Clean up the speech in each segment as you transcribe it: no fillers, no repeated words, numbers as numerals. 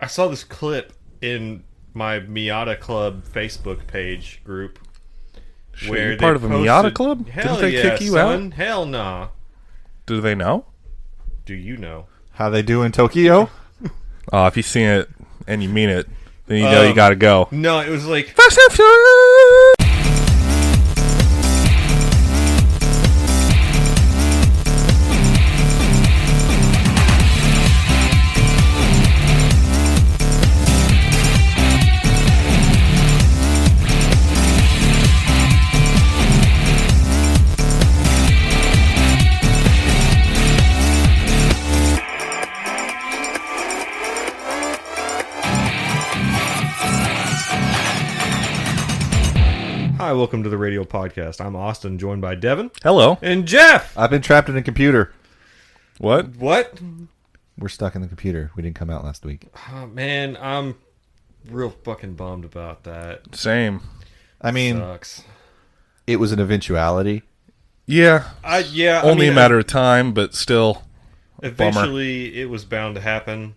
I saw this clip in my Miata Club Facebook page group. Where you're part of a Miata Club? Hell Didn't they kick you out? Hell nah. Do they know? Do you know? How they do in Tokyo? Oh, if you seen it and you mean it, then you know you gotta go. No, it was like... Fast and Furious! Hi, welcome to the Radial Podcast. I'm Austin, joined by Devin. Hello. And Jeff! I've been trapped in a computer. What? We're stuck in the computer. We didn't come out last week. Oh, man, I'm real fucking bummed about that. Same. I mean, Sucks. it was an eventuality. Yeah. Only a matter of time, but still. Eventually, it was bound to happen.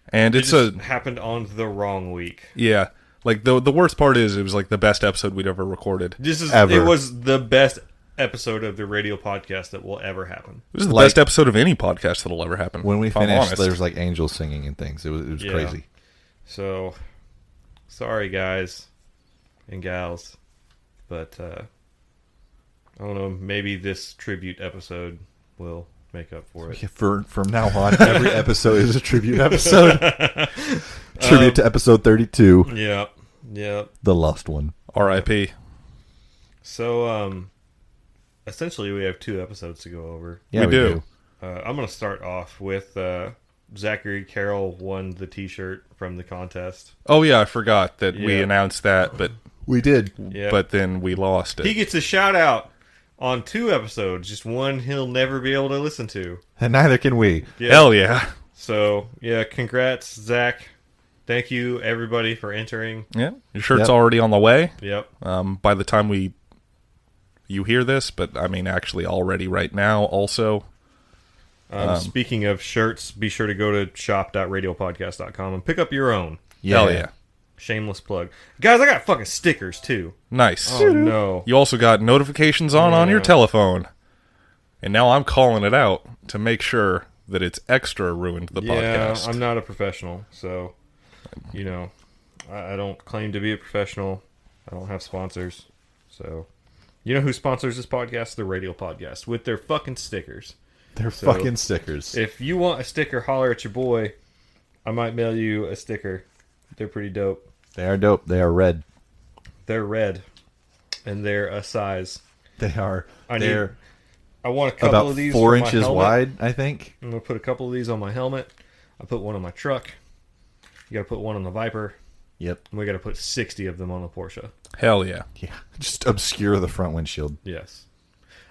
And It just happened on the wrong week. Yeah. Like, the worst part is, it was like the best episode we'd ever recorded. It was the best episode of the Radio Podcast that will ever happen. This is the best episode of any podcast that'll ever happen. When we finished, there was like angels singing and things. It was crazy. So, sorry guys and gals, but I don't know, maybe this tribute episode will make up for it. Yeah, from now on, every episode is a tribute episode. Tribute to episode 32. Yep. The lost one. R.I.P. So, essentially, we have 2 episodes to go over. Yeah, we do. I'm going to start off with Zachary Carroll won the T-shirt from the contest. Oh, yeah, I forgot that we announced that, but we did. Yep. But then we lost it. He gets a shout-out on 2 episodes, just one he'll never be able to listen to. And neither can we. Yep. Hell yeah. So, yeah, congrats, Zach. Thank you, everybody, for entering. Yeah, your shirt's already on the way. Yep. By the time you hear this, but I mean actually already right now also. Speaking of shirts, be sure to go to shop.radiopodcast.com and pick up your own. Hell yeah. Shameless plug. Guys, I got fucking stickers, too. Nice. Oh, no. You also got notifications on your telephone. And now I'm calling it out to make sure that it's extra ruined the podcast. I'm not a professional, so... You know, I don't claim to be a professional. I don't have sponsors. So, you know who sponsors this podcast? The Radial Podcast with their fucking stickers. They're fucking stickers. If you want a sticker, holler at your boy. I might mail you a sticker. They're pretty dope. They are dope. They are red. They're red. And they're a size. They are. I want a couple about of these 4 for inches my helmet. wide, I think. I'm going to put a couple of these on my helmet. I put one on my truck. You got to put one on the Viper. Yep. And we got to put 60 of them on the Porsche. Hell yeah. Yeah. Just obscure the front windshield. Yes.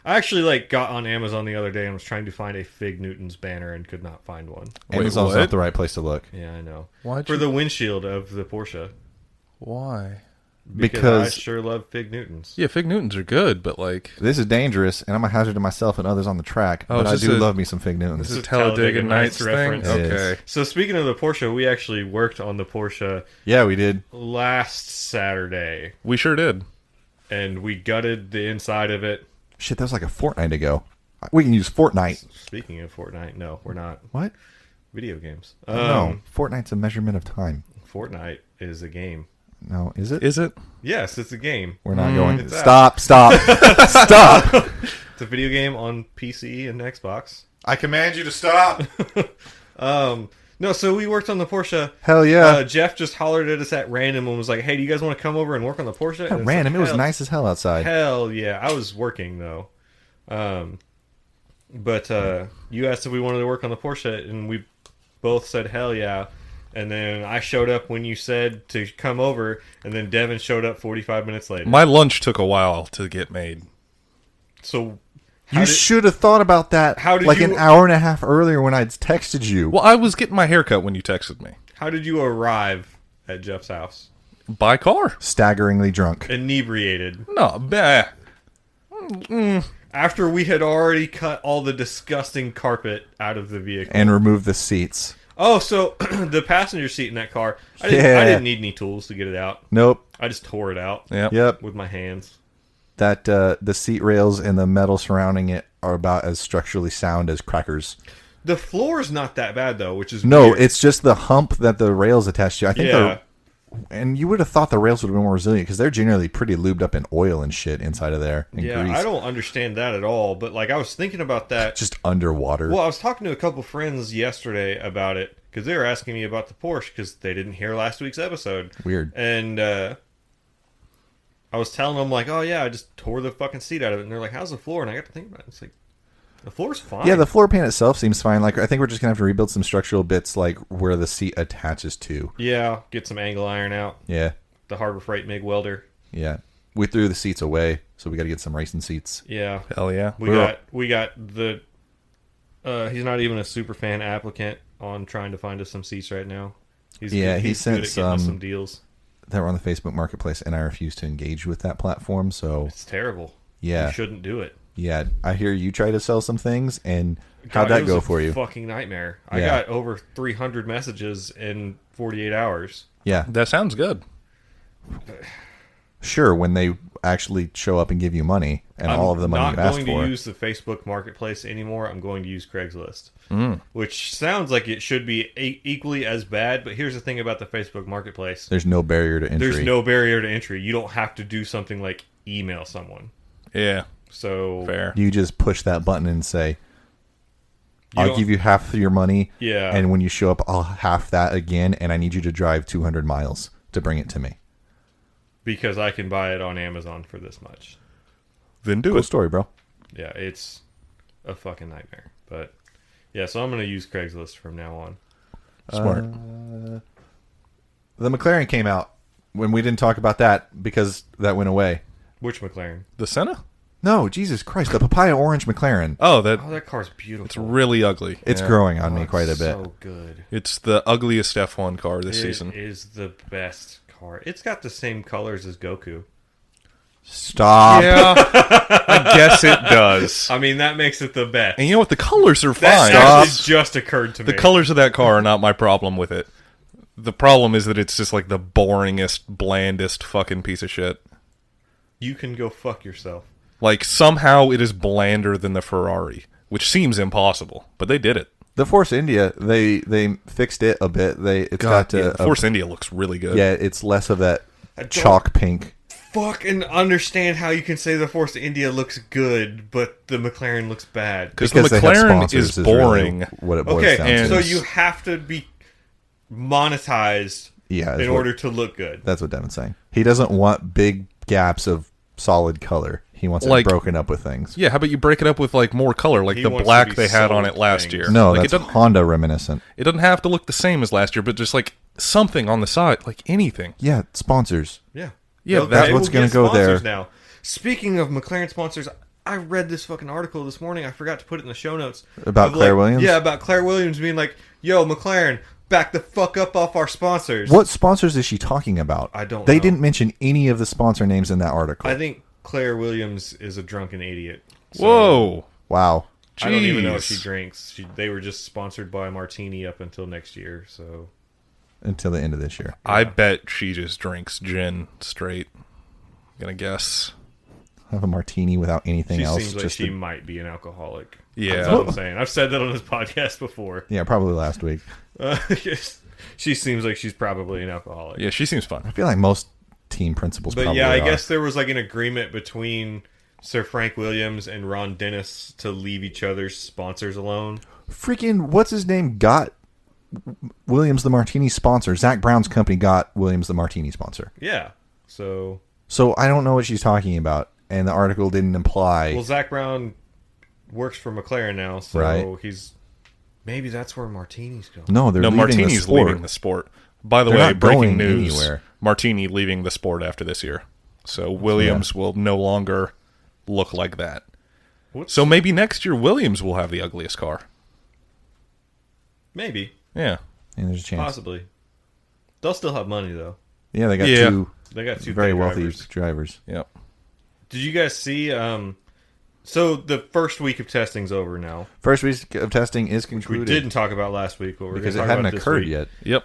I actually got on Amazon the other day and was trying to find a Fig Newton's banner and could not find one. Amazon's not the right place to look. Yeah, I know. Why'd For the windshield of the Porsche. Why? Because I sure love Fig Newtons. Yeah, Fig Newtons are good, but like... This is dangerous, and I'm a hazard to myself and others on the track, but I do love me some Fig Newtons. This is a Talladega Nights thing? reference. Okay. So speaking of the Porsche, we actually worked on the Porsche Yeah, we did. last Saturday. We sure did. And we gutted the inside of it. Shit, that was like a fortnight ago. We can use Fortnite. Speaking of Fortnite, no, we're not. What? Video games. No, Fortnite's a measurement of time. Fortnite is a game. No, is it? Is it? Yes, it's a game. We're not going. It's Stop! Stop! It's a video game on PC and Xbox. I command you to stop. No, so we worked on the Porsche. Hell yeah! Jeff just hollered at us at random and was like, "Hey, do you guys want to come over and work on the Porsche?" At random. It was nice as hell outside. Hell yeah! I was working though. But you asked if we wanted to work on the Porsche, and we both said hell yeah. And then I showed up when you said to come over, and then Devin showed up 45 minutes later. My lunch took a while to get made. So you should have thought about that an hour and a half earlier when I'd texted you. Well, I was getting my hair cut when you texted me. How did you arrive at Jeff's house? By car. Staggeringly drunk. Inebriated. No, bah. After we had already cut all the disgusting carpet out of the vehicle. And removed the seats. Oh, so the passenger seat in that car, I didn't need any tools to get it out. Nope. I just tore it out Yep. with my hands. That the seat rails and the metal surrounding it are about as structurally sound as crackers. The floor is not that bad, though, which is No, weird. it's just the hump that the rails attach to. I think Yeah. and you would have thought the rails would have been more resilient because they're generally pretty lubed up in oil and shit inside of there. And Yeah, grease. I don't understand that at all. But like, I was thinking about that. Just underwater. Well, I was talking to a couple friends yesterday about it because they were asking me about the Porsche because they didn't hear last week's episode. Weird. And I was telling them like, "Oh yeah, I just tore the fucking seat out of it." And they're like, "How's the floor?" And I got to think about it. It's like the floor's fine. Yeah, the floor pan itself seems fine. Like I think we're just gonna have to rebuild some structural bits, like where the seat attaches to. Yeah, get some angle iron out. Yeah, The Harbor Freight MIG welder. yeah. We threw the seats away, so we got to get some racing seats. Yeah, Hell yeah. we got the. He's not even a super fan applicant on trying to find us some seats right now. He's Yeah, good, he he's sent good at getting us some- some deals. That were on the Facebook Marketplace, and I refuse to engage with that platform. So It's terrible. yeah, You shouldn't do it. yeah. I hear you try to sell some things, and how'd God, that it go was a for you? Fucking nightmare. I Yeah. got over 300 messages in 48 hours. Yeah, That sounds good. sure. When they actually show up and give you money, and all of the money I'm you've not asked going for. to use the Facebook Marketplace anymore. I'm going to use Craigslist, which sounds like it should be equally as bad. But here's the thing about the Facebook Marketplace: There's no barrier to entry. there's no barrier to entry. You don't have to do something like email someone. Yeah. So Fair. You just push that button and say, You I'll don't- give you half of your money. Yeah. And when you show up, I'll half that again. And I need you to drive 200 miles to bring it to me. because I can buy it on Amazon for this much. Then do Cool it. story, bro. Yeah, it's a fucking nightmare. But yeah, so I'm going to use Craigslist from now on. Smart. The McLaren came out when we didn't talk about that because that went away. Which McLaren? The Senna? No, Jesus Christ. The papaya orange McLaren. Oh, that Oh, that car's beautiful. it's really ugly. It's Yeah. growing on me it's quite a bit. So good. It's the ugliest F1 car this It season. is the best car. It's got the same colors as Goku. Stop. Yeah, I guess it does. I mean, that makes it the best. And you know what? The colors are That fine. actually just occurred to me. The colors of that car are not my problem with it. The problem is that it's just like the boringest, blandest fucking piece of shit. You can go fuck yourself. Like, somehow it is blander than the Ferrari, which seems impossible, but they did it. The Force India, they fixed it a bit. It's got yeah, a Force India looks really good. yeah, it's less of that don't- chalk pink. Fucking understand how you can say the Force India looks good, but the McLaren looks bad. Because the they have McLaren sponsors is really boring. what it boils Okay, down and- to. so you have to be monetized Yeah, is in what- order to look good. That's what Devin's saying. He doesn't want big gaps of solid color. He wants Like- it broken up with things. Yeah, how about you break it up with like more color, like He the wants to black be they had on sold it last things. year? No, like, that's it doesn't, Honda reminiscent. it doesn't have to look the same as last year, but just like something on the side, like anything. Yeah, sponsors. Yeah. Yeah, Okay, that's what's we'll gonna get go there. sponsors Now, speaking of McLaren sponsors, I read this fucking article this morning. I forgot to put it in the show notes. About Of, Claire like- Williams? Yeah, about Claire Williams being like, yo, McLaren, back the fuck up off our sponsors. What sponsors is she talking about? I don't They know. didn't mention any of the sponsor names in that article. I think Claire Williams is a drunken idiot. So Whoa. Wow. I don't even know if Jeez. she drinks. They were just sponsored by Martini up until next year, so... Until the end of this year. I bet she just drinks gin straight. Gonna guess. Have a martini without anything She else. seems like just she to- might be an alcoholic. Yeah. That's all I'm saying. I've said that on this podcast before. yeah, probably last week. She seems like she's probably an alcoholic. Yeah, she seems I fun. feel like most team principals But probably yeah, I are. guess there was like an agreement between Sir Frank Williams and Ron Dennis to leave each other's sponsors alone. Freaking, what's his name, got Williams the Martini sponsor. Zach Brown's company got Williams the Martini sponsor. Yeah. So, So I don't know what she's talking about. And the article didn't imply. well, Zach Brown works for McLaren now, so Right. he's... Maybe that's where Martini's going. no, they're No, leaving the Martini's sport. leaving the sport. By the They're way, not breaking going news: anywhere. Martini leaving the sport after this year. So Williams will no longer look like that. What's- So maybe next year Williams will have the ugliest car. Maybe. Yeah. And there's a chance. Possibly. They'll still have money, though. Yeah, they got Yeah. two They got two very big wealthy drivers. drivers. Yep. Did you guys see? So the first week of testing's over now. First week of testing is We concluded. didn't talk about last week, but we're because it gonna talk hadn't about this occurred week. yet. Yep.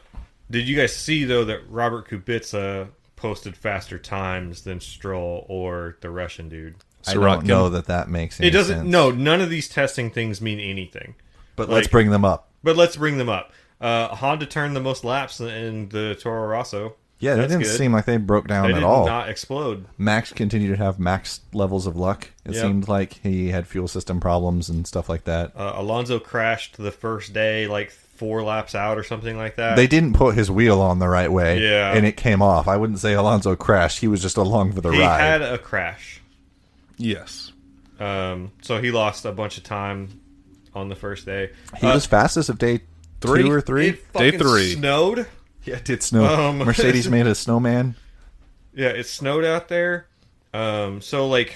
Did you guys see, though, that Robert Kubica posted faster times than Stroll or the Russian dude? I don't Sirotkin. know that makes any It doesn't. sense. No, none of these testing things mean anything. But let's bring them up. But let's bring them up. Honda turned the most laps in the Toro Rosso. Yeah, it That's didn't good. seem like they broke down They at did all. not explode. Max continued to have max levels of luck. It Yep. seemed like he had fuel system problems and stuff like that. Alonso crashed the first day, like 4 laps out or something like that. They didn't put his wheel on the right way, Yeah. and it came off. I wouldn't say Alonso crashed. He was just along for the He ride. had a crash. Yes. So he lost a bunch of time on the first day. He was fastest of day 2 or 3. It fucking Day 3. snowed. Yeah, it did snow. Mercedes made a snowman. Yeah, it snowed out there. So, like,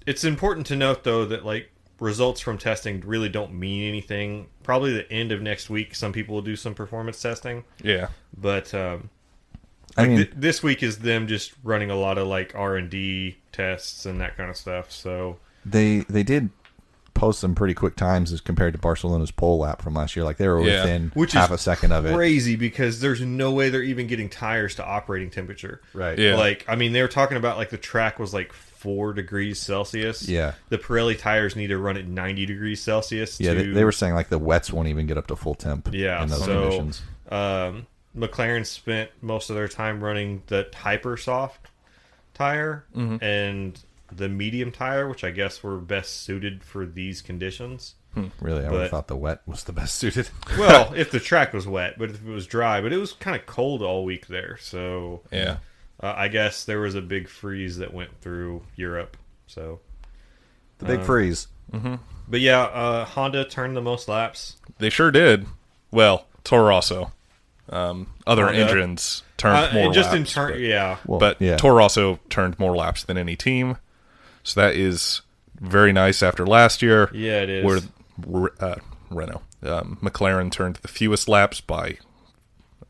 it's important to note, though, that, like, results from testing really don't mean anything. Probably the end of next week, some people will do some performance testing. Yeah. But I mean, this week is them just running a lot of, like, R&D tests and that kind of stuff. So they did post some pretty quick times as compared to Barcelona's pole lap from last year. Like they were Yeah. within Which half is a second of it. crazy because there's no way they're even getting tires to operating temperature. Right. Yeah. Like, I mean, they were talking about, like, the track was, like, 4 degrees Celsius. Yeah. The Pirelli tires need to run at 90 degrees Celsius. Yeah, to, they were saying like the wets won't even get up to full temp. Yeah, in those so conditions. McLaren spent most of their time running the hyper soft tire and the medium tire, which I guess were best suited for these conditions. Really, I would but- have thought the wet was the best suited. Well, if the track was wet, but if it was dry, but it was kind of cold all week there, so Yeah. I guess there was a big freeze that went through Europe. So, The big freeze. but yeah, Honda turned the most laps. They sure did. Well, Toro Rosso. Other Honda. engines turned more just laps. in turn, but- yeah. Well, But yeah. Toro Rosso turned more laps than any team. So that is very nice after last year. Yeah, it is. Where Renault. McLaren turned the fewest laps by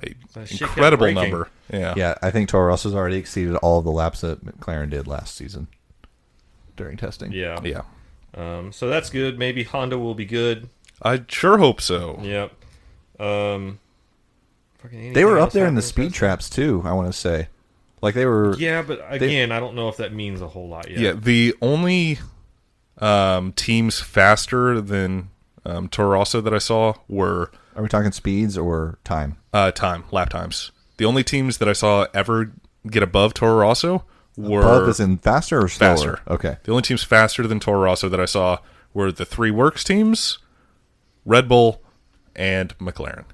an That shit kept incredible breaking. number. Yeah. Yeah, I think Toro Rosso's already exceeded all of the laps that McLaren did last season during testing. Yeah. Yeah. So that's good. Maybe Honda will be good. I sure hope so. Yep. They were up there in the speed traps too, I want to say. Like they were Yeah, but again, I don't know if that means a whole lot yet. Yeah, the only teams faster than Toro Rosso that I saw were Are we talking speeds or time? lap times. The only teams that I saw ever get above Toro Rosso were Above as in faster or slower? faster. Okay. The only teams faster than Toro Rosso that I saw were the 3 Works teams, Red Bull, and McLaren.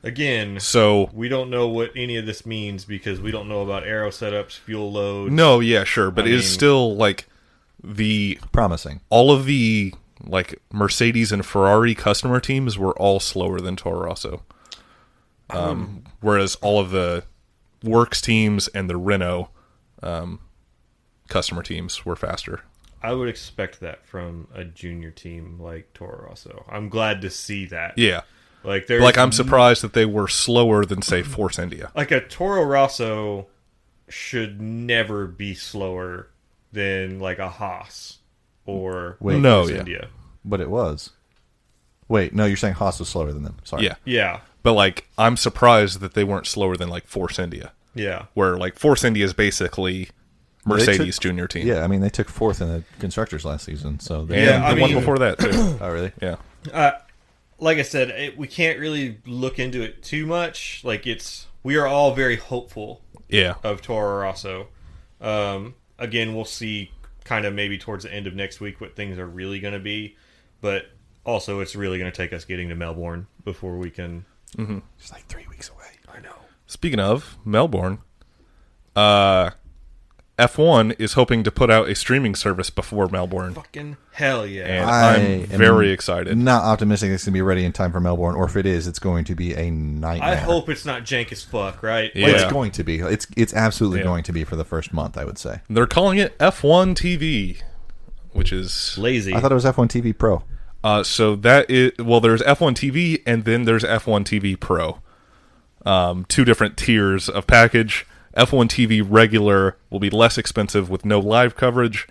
Again, So we don't know what any of this means because we don't know about aero setups, fuel loads. no, yeah, sure, but I it is mean- still like the Promising. all of the like Mercedes and Ferrari customer teams were all slower than Toro Rosso. Whereas all of the Works teams and the Renault customer teams were faster. I would expect that from a junior team like Toro Rosso. I'm glad to see that. Yeah. Like there's Like I'm surprised that they were slower than say Force India. like a Toro Rosso should never be slower than like a Haas or Wait, No, Force yeah. India. But it was. Wait, no, you're saying Haas was slower than them. Sorry. Yeah. Yeah. But like I'm surprised that they weren't slower than like Force India. Yeah. Where like Force India is basically Mercedes junior team. Yeah, I mean they took 4th in the constructors last season, so they And Yeah, I the one mean- before that too. Oh really? Yeah. Like I said, we can't really look into it too much. Like we are all very hopeful Yeah. of Toro Rosso. Again, we'll see kind of maybe towards the end of next week what things are really going to be. But also, it's really going to take us getting to Melbourne before we can... It's like 3 weeks away. I know. Speaking of Melbourne, F1 is hoping to put out a streaming service before Melbourne, Fucking hell yeah. and I I'm am very excited. Not optimistic it's going to be ready in time for Melbourne, or if it is, it's going to be a nightmare. I hope it's not jank as fuck, right? Yeah. Well, it's going to be. It's absolutely Yeah. going to be for the first month, I would say. They're calling it F1 TV, which is Lazy. I thought it was F1 TV Pro. so that is there's F1 TV and then there's F1 TV Pro. 2 different tiers of package. F1 TV regular will be less expensive with no live coverage,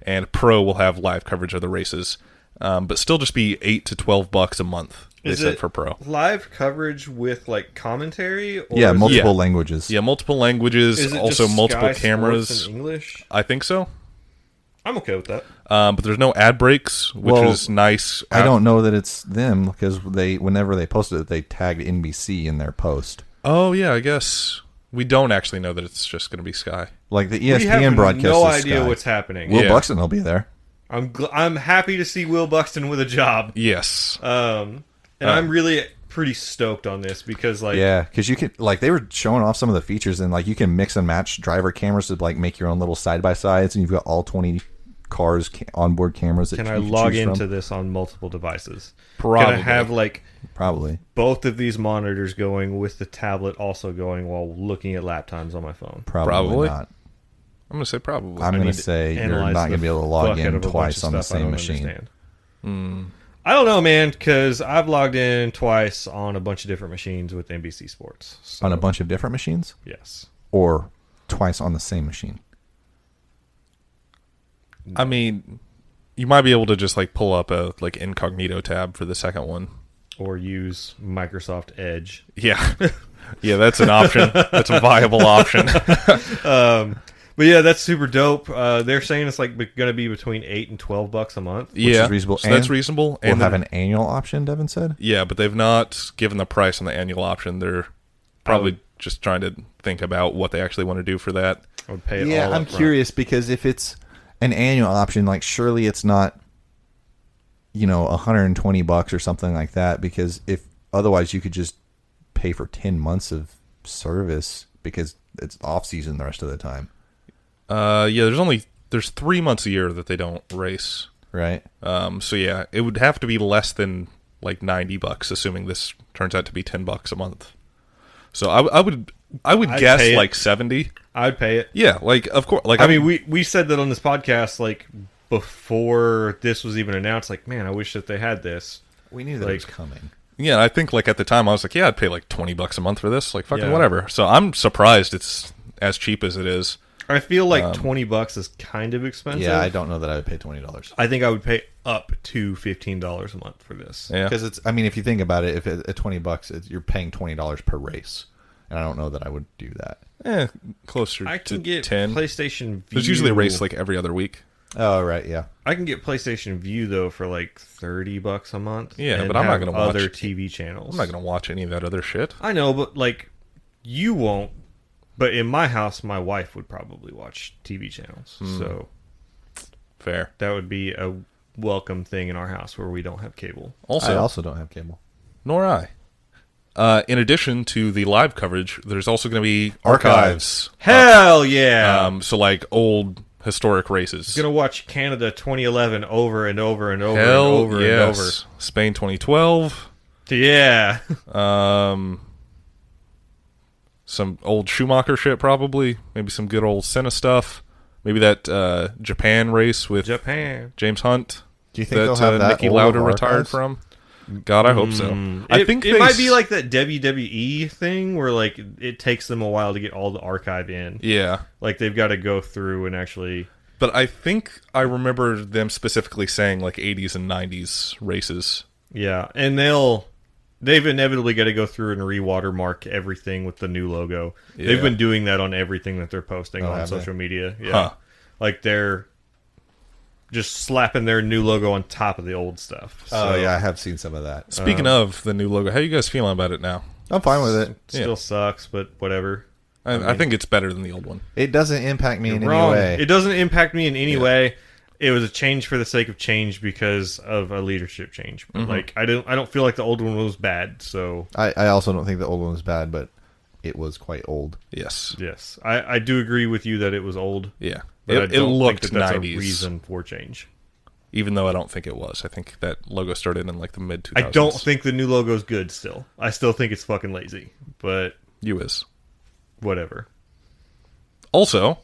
and Pro will have live coverage of the races, but still just be $8 to $12 a month. They said for Pro. Live coverage with like commentary? Or Yeah, multiple languages. Yeah, multiple languages. Is it Also just multiple Sky cameras. Sports in English? I think so. I'm okay with that. But there's no ad breaks, which is nice. I don't know that it's them because whenever they posted it, they tagged NBC in their post. Oh yeah, I guess we don't actually know that it's just going to be Sky. Like the We have ESPN broadcast. no is idea Sky. what's happening. Will Yeah. Buxton will be there. I'm happy to see Will Buxton with a job. Yes. And I'm really pretty stoked on this because like Yeah, because you can they were showing off some of the features and like you can mix and match driver cameras to like make your own little side by sides, and you've got all 20 cars onboard cameras. That can you I can log choose into from. this on multiple devices? Probably. Can I have like Probably. both of these monitors going with the tablet also going while looking at lap times on my phone? Probably not. I'm going to say probably. I'm going need to to say you're analyze not going to the be able to log fuck out in of a bunch twice of on the stuff I same don't machine. understand. I don't know, man, because I've logged in twice on a bunch of different machines with NBC Sports. So, On a bunch of different machines, yes. or twice on the same machine. I mean, you might be able to just like pull up a like incognito tab for the second one. Or use Microsoft Edge. Yeah. Yeah, that's an option. That's a viable option. But yeah, that's super dope. They're saying it's like going to be between $8 and $12 a month. Yeah, is reasonable. so that's And reasonable. We'll And have then- an annual option, Devin said. Yeah, but they've not given the price on the annual option. They're probably just trying to think about what they actually want to do for that. I would pay it Yeah, all I'm up front. curious because if it's an annual option, like surely it's not, $120 or something like that. Because if otherwise you could just pay for 10 months of service because it's off season the rest of the time, Yeah, there's 3 months a year that they don't race. right? So yeah, it would have to be less than like $90, assuming this turns out to be $10 a month. So I would I'd guess pay it. like 70. I'd pay it. Yeah, like of course. Like I mean, we said that on this podcast, like, before this was even announced, like, man, I wish that they had this. We knew that it was coming. yeah, I think like at the time I was like, yeah, I'd pay like $20 a month for this, like fucking Yeah. whatever. So I'm surprised it's as cheap as it is. I feel like $20 is kind of expensive. Yeah, I don't know that I would pay $20 I think I would pay up to $15 a month for this. Yeah, because it's. I mean, if you think about it, if at $20, you're paying $20 per race, and I don't know that I would do that. Closer I can to get 10. PlayStation View. There's usually a race like every other week. Oh, right, yeah. I can get PlayStation View though for like $30 a month. Yeah, and but I'm not have gonna watch other TV channels. I'm not going to watch any of that other shit. I know, but like you won't. But in my house, my wife would probably watch TV channels. So Fair. that would be a welcome thing in our house where we don't have cable. I Also, also don't have cable. nor I. In addition to the live coverage, there's also going to be archives. Hell yeah! So like old historic races. Gonna watch Canada 2011 over and over and over Hell and over and over. yes. Spain 2012. Yeah. Some old Schumacher shit probably. Maybe some good old Senna stuff. Maybe that Japan race with Japan. James Hunt. Do you think they'll have that Nicky old Lauda of retired archives? from? God, I hope so. I think it they might be like that WWE thing where like it takes them a while to get all the archive in. Yeah. Like they've got to go through and actually. But I think I remember them specifically saying like 80s and 90s races. Yeah, and they've inevitably got to go through and re-watermark everything with the new logo. Yeah. They've been doing that on everything that they're posting on have they? social media. Yeah, Huh. like they're just slapping their new logo on top of the old stuff. Oh, yeah, I have seen some of that. Speaking of the new logo, how you guys feeling about it now? I'm fine with it. Still sucks, but whatever. I think it's better than the old one. It doesn't impact me in any Wrong. way. It doesn't impact me in any way. It was a change for the sake of change because of a leadership change. But like I don't feel like the old one was bad. So I also don't think the old one was bad, but it was quite old. Yes. yes, I do agree with you that it was old. Yeah. But I It don't looked think that that's 90s. a reason for change. Even though I don't think it was. I think that logo started in like the mid 2000s. I don't think the new logo's good still. I still think it's fucking lazy. But you is. whatever. Also,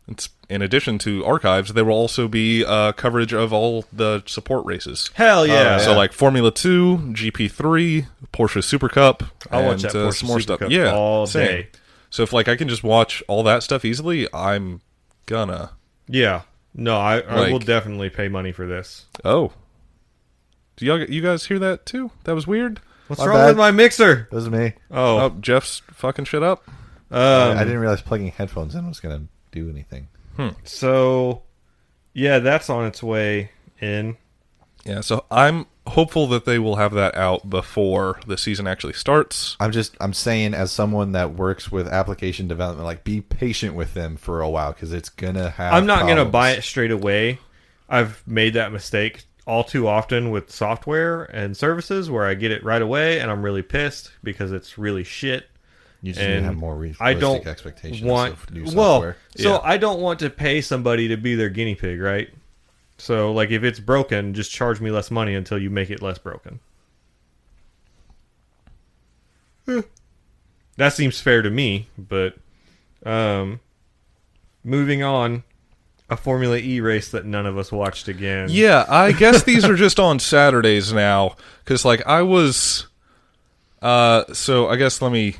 it's in addition to archives, there will also be coverage of all the support races. Hell yeah. So like Formula 2, GP3, Porsche Super Cup, I'll watch and that Porsche some more Super stuff. Cup Yeah, all same. day. So if like I can just watch all that stuff easily, I'm gonna. Yeah. No, I Like- will definitely pay money for this. Oh. You guys hear that too? That was weird. What's My wrong bad. with my mixer? That was me. Oh, Jeff's fucking shit up. I didn't realize plugging headphones in was going to do anything. So, yeah, that's on its way in. Yeah, so I'm hopeful that they will have that out before the season actually starts. I'm saying, as someone that works with application development, like, be patient with them for a while, because it's going to have I'm not going to problems. buy it straight away. I've made that mistake all too often with software and services where I get it right away and I'm really pissed because it's really shit. You just need to And have more realistic I don't expectations want of new software. so I don't want to pay somebody to be their guinea pig, right? So, like, if it's broken, just charge me less money until you make it less broken. That seems fair to me, but moving on, a Formula E race that none of us watched again. Yeah, I guess these are just on Saturdays now, because, like, I was... so I guess let me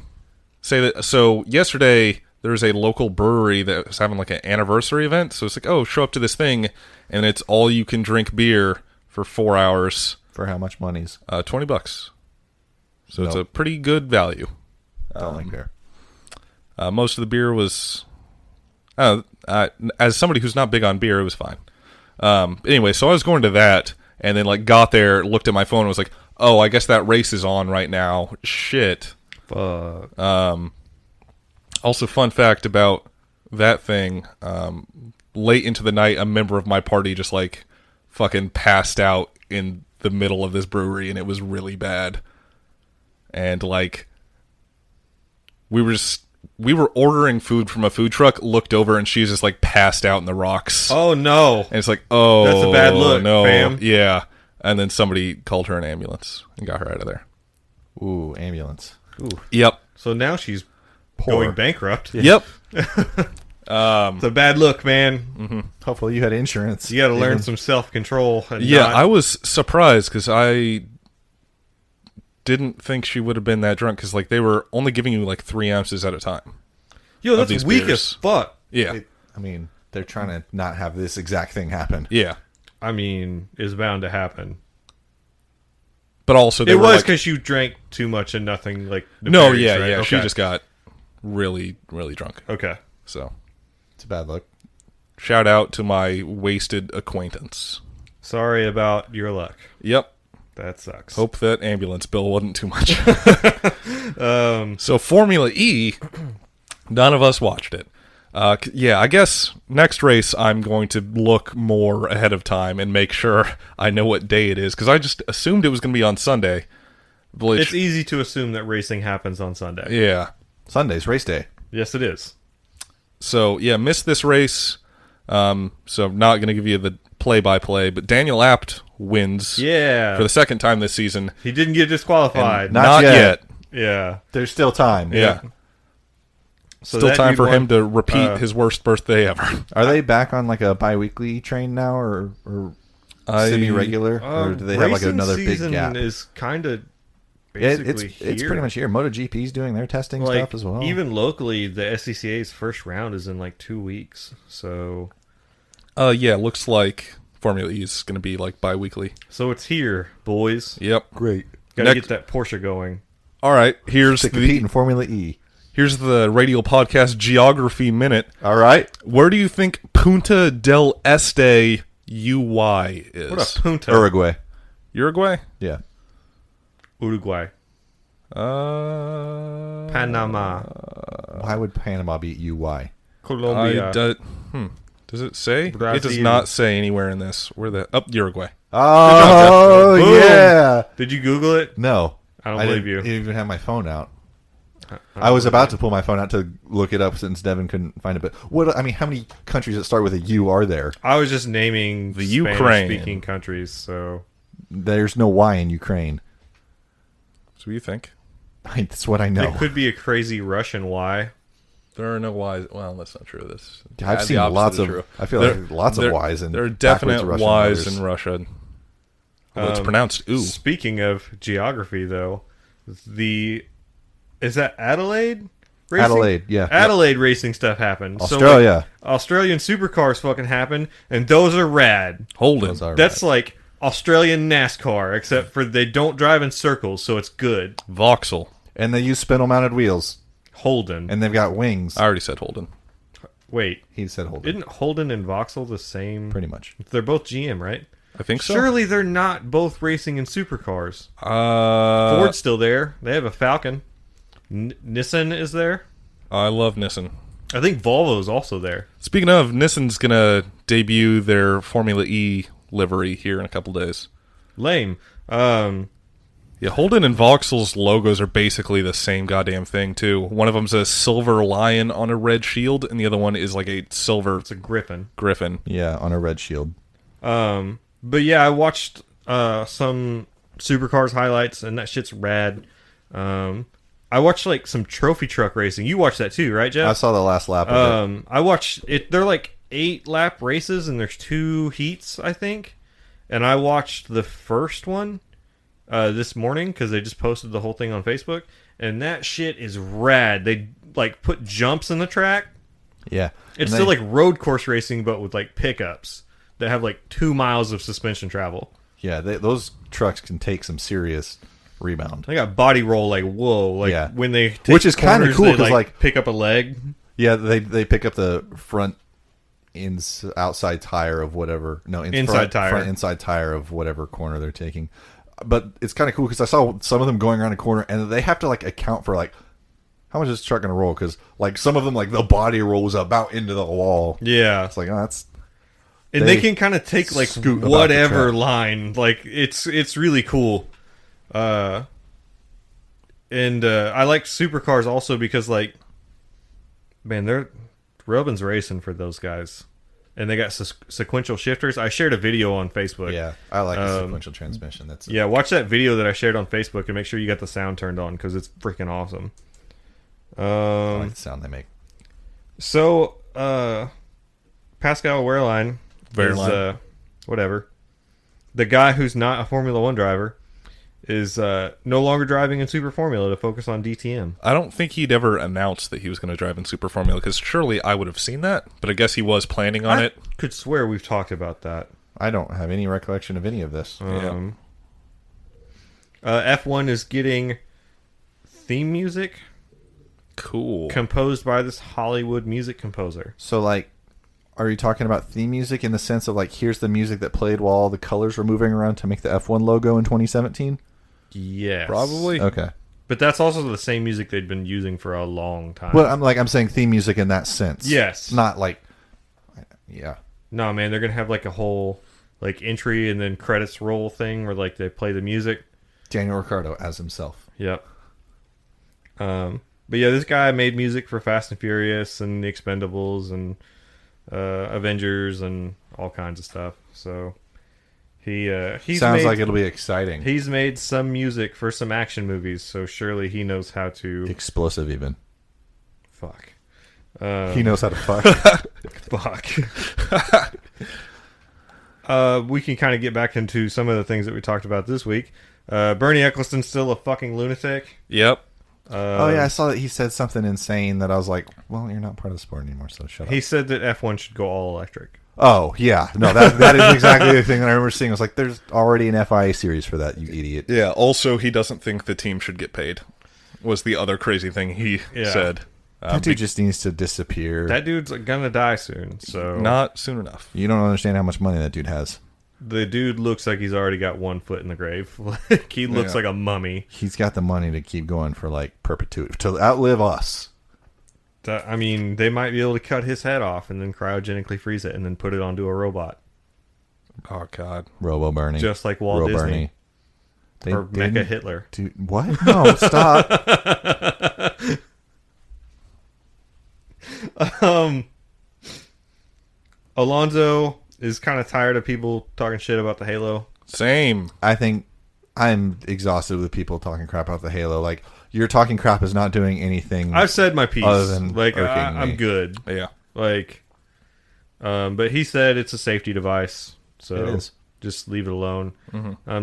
say that... So, yesterday, there was a local brewery that was having, like, an anniversary event, so it's like, oh, show up to this thing, and it's all-you-can-drink beer for 4 hours. For how much monies? $20. So it's Nope. a pretty good value. Don't like beer. Most of the beer was... as somebody who's not big on beer, it was fine. Anyway, so I was going to that, and then, like, got there, looked at my phone, and was like, oh, I guess that race is on right now. Shit. Fuck. Also, fun fact about that thing, late into the night, a member of my party just, like, fucking passed out in the middle of this brewery, and it was really bad. And, like, we were ordering food from a food truck, looked over, and she's just, like, passed out in the rocks. Oh, no. And it's like, oh, That's a bad look, no. fam. Yeah. And then somebody called her an ambulance and got her out of there. Ooh, ambulance. Ooh. Yep. So now she's Poor. going bankrupt. Yep. It's a bad look, man. Hopefully you had insurance. You got to learn Even- some self-control. And Yeah, not- I was surprised because I didn't think she would have been that drunk because, like, they were only giving you, like, 3 ounces at a time. Yo, that's these weak beers. as fuck. Yeah. I mean, they're trying to not have this exact thing happen. Yeah. I mean, is bound to happen. But also, they It were was like, because you drank too much and nothing, like... no, nefarious, yeah, right? yeah. She Okay. just got really, really drunk. Okay. So, It's a bad look. shout out to my wasted acquaintance. Sorry about your luck. Yep. That sucks. Hope that ambulance bill wasn't too much. So Formula E, none of us watched it. Yeah, I guess next race I'm going to look more ahead of time and make sure I know what day it is, because I just assumed it was going to be on Sunday. Which, It's easy to assume that racing happens on Sunday. yeah. Sunday's race day. Yes, it is. So, yeah, missed this race. So I'm not going to give you the play-by-play, but Daniel Abt wins Yeah. for the second time this season. He didn't get disqualified. Not Not yet. yet. Yeah. There's still time. Yeah. So Still that time dude for won- him to repeat his worst birthday ever. Are they back on like a bi-weekly train now, or semi-regular, or do they have like racing another big season gap? is kind of It's basically it's here. pretty much here. MotoGP's doing their testing like stuff as well. even locally. The SCCA's first round is in like 2 weeks, so Yeah, looks like Formula E is going to be like bi-weekly. it's here, boys. Yep. great. Got to Next- get that Porsche going. All right, here's To compete the in Formula E. Radial Podcast Geography Minute. All right. Where do you think Punta del Este UY is? What a punta. Uruguay. Uruguay? Yeah. Uruguay, Panama, Why would Panama be UY? Colombia. Does it say? It does Brazil. not say anywhere in this. Where the Uruguay. Oh, Boom. yeah. Did you Google it? No. I don't believe didn't you. even have my phone out. I was about to pull my phone out to look it up since Devin couldn't find it. But how many countries that start with a U are there? I was just naming The Ukraine. Spanish-speaking countries. So There's no Y in Ukraine. So what do you think? That's what I know. it could be a crazy Russian Y. There are no Y's. Well, that's not true. I've The seen opposite lots is of. true. I feel like lots of Y's in. There are backwards definite Russian Y's letters. in Russia. Well, it's pronounced ooh. Speaking of geography, though, is that Adelaide racing. Adelaide, yeah. Adelaide racing stuff happened. Australia. So, like, Australian supercars fucking happen, and those are rad. Holden. Those are That's right. like Australian NASCAR, except for they don't drive in circles, so it's good. Vauxhall. And they use spindle-mounted wheels. Holden. And they've got wings. I already said Holden. Wait, He said Holden. isn't Holden and Vauxhall the same? Pretty much. They're both GM, right? I think so. Surely they're not both racing in supercars. Uh, Ford's still there. They have a Falcon. Nissan is there. I love Nissan. I think Volvo's also there. Speaking of, Nissan's gonna debut their Formula E livery here in a couple days. Lame. Yeah, Holden and Vauxhall's logos are basically the same goddamn thing too. One of them's a silver lion on a red shield, and the other one is like a silver It's a Griffin. griffin. Yeah, on a red shield. But yeah, I watched some Supercars highlights, and that shit's rad. I watched like some trophy truck racing. You watched that too, right, Jeff? I saw the last lap of it. I watched it. They're like 8-lap races, and there's 2 heats, I think. And I watched the first one this morning because they just posted the whole thing on Facebook, and that shit is rad. They like put jumps in the track. Yeah. It's And still they- like road course racing, but with like pickups that have like 2 miles of suspension travel. Yeah, those trucks can take some serious rebound. They got body roll like whoa, like Yeah. when they take Which is kinda corners, cool, they, 'cause, like- pick up a leg. Yeah, they pick up the front outside tire of whatever. No, Inside tire. Front inside tire of whatever corner they're taking. But it's kind of cool because I saw some of them going around a corner, and they have to like account for like how much is this truck gonna roll? Because like some of them, like the body rolls about into the wall. Yeah, It's like, oh, that's and they they can kind of take like scoot about the whatever track. line. Like it's really cool. And I like supercars also because like, man, they're Robin's racing for those guys, and they got sequential shifters. I shared a video on Facebook. yeah. I like the sequential transmission. That's Yeah, watch that video that I shared on Facebook and make sure you got the sound turned on because it's freaking awesome. I like the sound they make. So, Pascal Wehrlein Wehrlein. is, whatever. The guy who's not a Formula One driver is no longer driving in Super Formula to focus on DTM. I don't think he'd ever announced that he was going to drive in Super Formula because surely I would have seen that, but I guess he was planning on it. Could swear we've talked about that. I don't have any recollection of any of this. F1 is getting theme music Cool. composed by this Hollywood music composer. So, like, are you talking about theme music in the sense of, like, here's the music that played while all the colors were moving around to make the F1 logo in 2017? Yes. Probably. Okay. But that's also the same music they'd been using for a long time. Well, I'm saying theme music in that sense. Yes. Not like, yeah. No, man, they're going to have like a whole like entry and then credits roll thing where like they play the music. Daniel Ricciardo as himself. Yep. But yeah, this guy made music for Fast and Furious and The Expendables and Avengers and all kinds of stuff. So he's Sounds made, like it'll be exciting. he's made some music for some action movies, so surely he knows how to Explosive, even. fuck. He knows how to fuck. Fuck. We can kind of get back into some of the things that we talked about this week. Bernie Eccleston's still a fucking lunatic. Yep. Oh, yeah, I saw that he said something insane that I was like, well, you're not part of the sport anymore, so shut up. He said that F1 should go all electric. Oh, yeah. No, that is exactly the thing that I remember seeing. I was like, there's already an FIA series for that, you idiot. Yeah. Also, he doesn't think the team should get paid. Was the other crazy thing he said. That dude just needs to disappear. That dude's gonna die soon, so Not soon enough. You don't understand how much money that dude has. the dude looks like he's already got one foot in the grave. Like he looks Yeah. like a mummy. He's got the money to keep going for like perpetuity, to outlive us. I mean, they might be able to cut his head off and then cryogenically freeze it and then put it onto a robot, Oh God. Robo Bernie. just like Walt Disney Bernie. They or didn't- Mecha Hitler. Dude, what? No, stop. Alonso is kind of tired of people talking shit about the Halo. Same. I think I'm exhausted with people talking crap about the Halo. Like, your talking crap is not doing anything. I've said my piece. Other than Like irking I'm me. good. Yeah. Like, but he said it's a safety device, so It is. just leave it alone.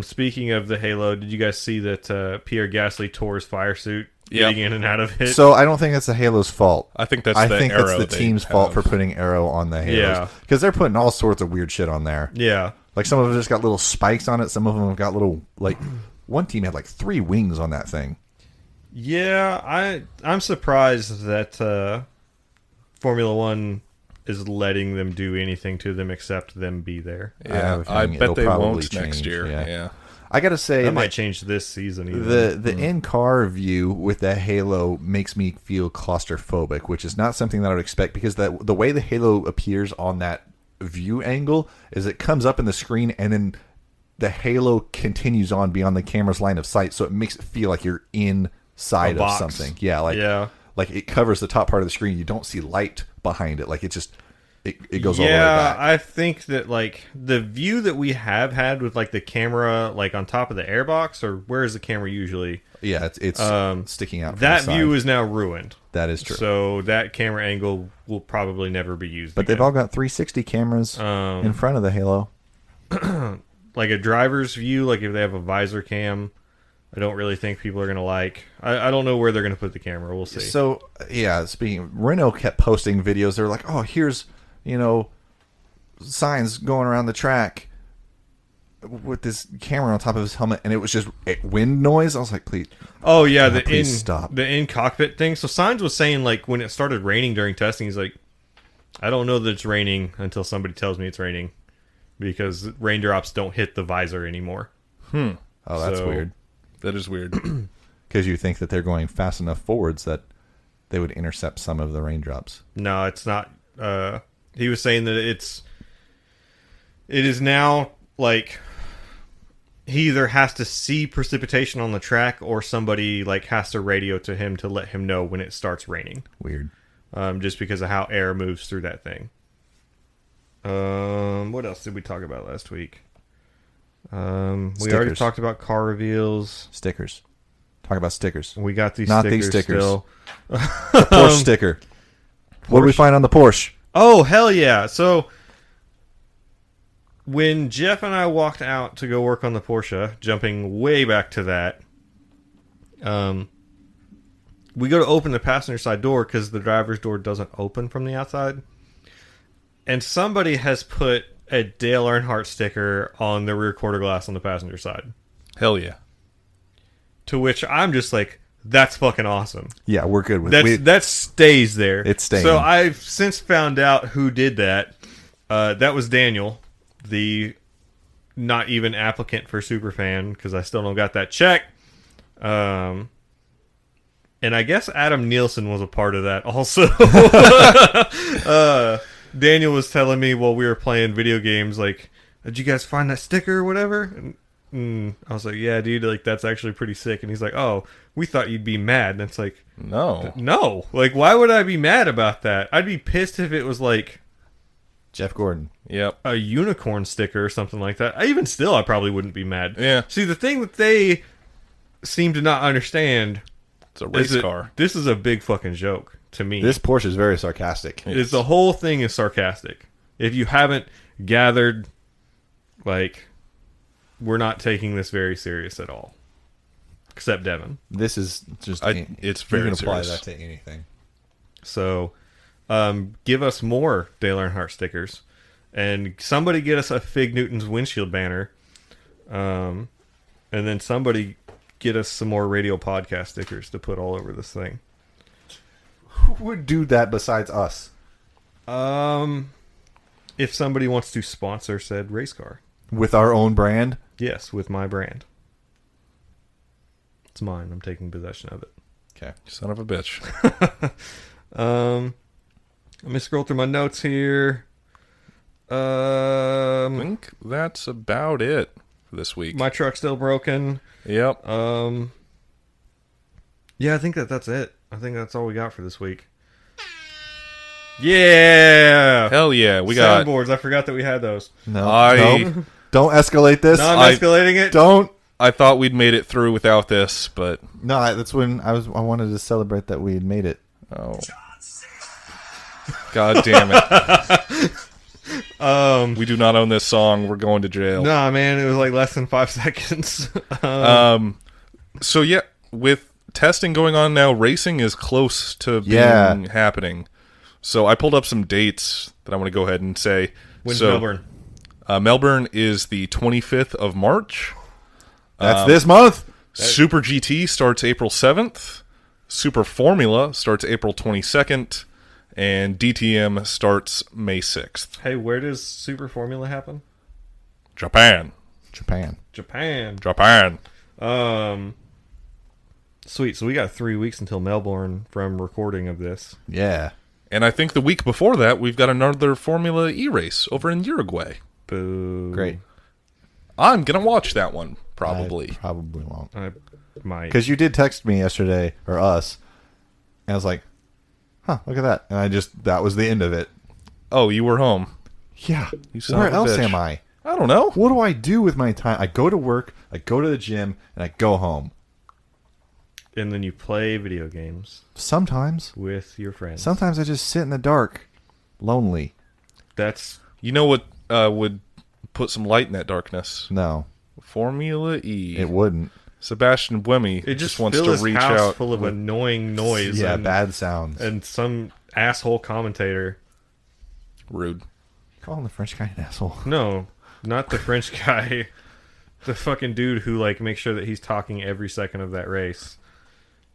Speaking of the Halo, did you guys see that Pierre Gasly tore his fire suit? getting in and out of it. So I don't think that's the Halo's fault. I think that's the team's fault for putting aero on the Halos. Yeah. Because they're putting all sorts of weird shit on there. Yeah. Like some of them just got little spikes on it. Some of them have got little, like, one team had like 3 wings on that thing. Yeah, I'm surprised that Formula One is letting them do anything to them except them be there. Yeah, I bet they won't next year. Yeah. I gotta say that might change this season. Even. The in-car view with the Halo makes me feel claustrophobic, which is not something that I would expect because the way the Halo appears on that view angle is it comes up in the screen and then the Halo continues on beyond the camera's line of sight, so it makes it feel like you're inside of something. Yeah, like it covers the top part of the screen. You don't see light behind it. Like it just it goes all the way back. I think that like the view that we have had with like the camera like on top of the airbox, or where is the camera usually? Yeah, it's sticking out. That view is now ruined. That is true. So that camera angle will probably never be used. But again. they've all got 360 cameras in front of the Halo. Like a driver's view, like if they have a visor cam, I don't really think people are going to like. I don't know where they're going to put the camera. We'll see. So, yeah, Renault kept posting videos. They're like, oh, here's, signs going around the track with this camera on top of his helmet, and it was just wind noise. I was like, please. Oh, yeah, stop. The in-cockpit thing. So Sainz was saying, like, when it started raining during testing, he's like, I don't know that it's raining until somebody tells me it's raining because raindrops don't hit the visor anymore. Oh, that's weird. That is weird. Because you think that they're going fast enough forwards that they would intercept some of the raindrops. No, it's not. He was saying that it is now like he either has to see precipitation on the track or somebody like has to radio to him to let him know when it starts raining. Weird. Just because of how air moves through that thing. What else did we talk about last week? We already talked about car reveals. Stickers. Talk about stickers. We got these Not stickers these stickers. still. The Porsche sticker. What did we find on the Porsche? Oh, hell yeah. So, when Jeff and I walked out to go work on the Porsche, jumping way back to that, we go to open the passenger side door because the driver's door doesn't open from the outside. And somebody has put a Dale Earnhardt sticker on the rear quarter glass on the passenger side. Hell yeah. To which I'm just like, that's fucking awesome. Yeah, we're good with it. That stays there. It's staying. So I've since found out who did that. That was Daniel, the not even applicant for Superfan, because I still don't got that check. And I guess Adam Nielsen was a part of that also. Daniel was telling me while we were playing video games, like, did you guys find that sticker or whatever? And I was like, yeah, dude, like, that's actually pretty sick. And he's like, oh, we thought you'd be mad. And it's like, no. Like, why would I be mad about that? I'd be pissed if it was like Jeff Gordon. Yep. A unicorn sticker or something like that. Even still, I probably wouldn't be mad. Yeah. See, the thing that they seem to not understand, it's a race car. This is a big fucking joke to me. This Porsche is very sarcastic. Yes. The whole thing is sarcastic. If you haven't gathered, like, we're not taking this very serious at all. Except Devin. This is just... it's very you can apply serious. that to anything. So, give us more Dale Earnhardt stickers. And somebody get us a Fig Newton's windshield banner. And then somebody get us some more Radial podcast stickers to put all over this thing. Who would do that besides us? If somebody wants to sponsor said race car. With our own brand? Yes, with my brand. It's mine. I'm taking possession of it. Okay. Son of a bitch. Let me scroll through my notes here. I think that's about it for this week. My truck's still broken. Yep. Yeah, I think that's it. I think that's all we got for this week. Yeah! Hell yeah. We got soundboards. I forgot that we had those. No. Don't escalate this. No, I'm escalating it. Don't. I thought we'd made it through without this, but no, that's when I wanted to celebrate that we had made it. Oh. God damn it. We do not own this song. We're going to jail. Nah, man, it was like less than 5 seconds. So yeah, with testing going on now. Racing is close to being happening. So I pulled up some dates that I want to go ahead and say. When's Melbourne? Melbourne is the 25th of March. That's this month. Super GT starts April 7th. Super Formula starts April 22nd. And DTM starts May 6th. Hey, where does Super Formula happen? Japan. Sweet. So we got 3 weeks until Melbourne from recording of this. Yeah. And I think the week before that, we've got another Formula E race over in Uruguay. Boo. Great. I'm going to watch that one, probably. I probably won't. I might. Because you did text me yesterday, or us, and I was like, huh, look at that. And that was the end of it. Oh, you were home. Yeah. You son Where of a else bitch. am I? I don't know. What do I do with my time? I go to work, I go to the gym, and I go home. And then you play video games Sometimes. with your friends. Sometimes I just sit in the dark, lonely. That's You know what would put some light in that darkness? No, Formula E. it wouldn't. Sebastian Buemi it. Just wants fill to his reach house out. full of annoying noise. Yeah, and, bad sounds. and some asshole commentator. Rude. Calling the French guy an asshole. No, not the French guy. The fucking dude who like makes sure that he's talking every second of that race